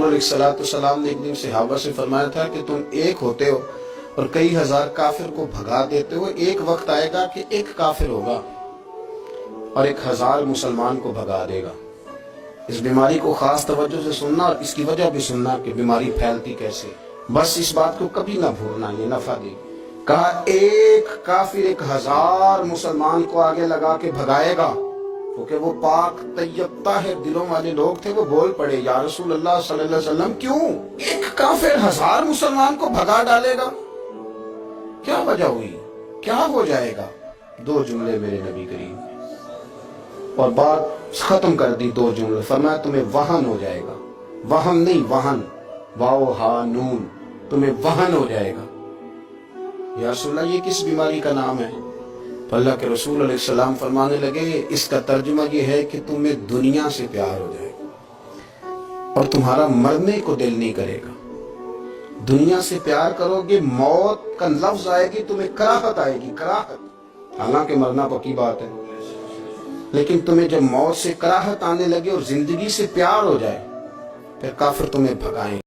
अलैहिस्सलाम ने एक दिन सहाबा से फरमाया था कि तुम एक होते हो और कई हजार काफिर को भगा देते हो, एक वक्त आएगा कि एक काफिर होगा और 1000 मुसलमान को भगा देगा। इस बीमारी को खास तवज्जो से सुनना और इसकी वजह भी सुनना कि बीमारी फैलती कैसे। बस इस बात को कभी ना भूलना, ये नफा देगी। कहा एक काफिर 1000 मुसलमान को आगे लगा के भगाएगा, क्योंकि वो पाक तैयब ताहिर दिलों वाले लोग थे। वो बोल पड़े, या रसूल अल्लाह सल्लल्लाहु अलैहि वसल्लम, क्यों एक काफिर 1000 मुसलमान को भगा डालेगा? क्या वजह हुई, क्या हो जाएगा? 2 जुमले मेरे नबी करीम ने, और बात खत्म कर दी। 2 जुमले फरमाया, तुम्हें वहन हो जाएगा। वहन नहीं, वहन, वाओ हा नून, तुम्हें वहन हो जाएगा। या रसूल अल्लाह, ये किस बीमारी का नाम है? अल्लाह के रसूल अलैहिस्सलाम फरमाने लगे, इसका तर्जुमा ये है कि तुम्हें दुनिया से प्यार हो जाएगा और तुम्हारा मरने को दिल नहीं करेगा। दुनिया से प्यार करोगे, मौत का लफ्ज आएगी, तुम्हें कराहत आएगी, कराहत। हालांकि मरना पक्की बात है, लेकिन तुम्हें जब मौत से कराहत आने लगे और जिंदगी से प्यार हो जाए, फिर काफिर तुम्हें भगाएं।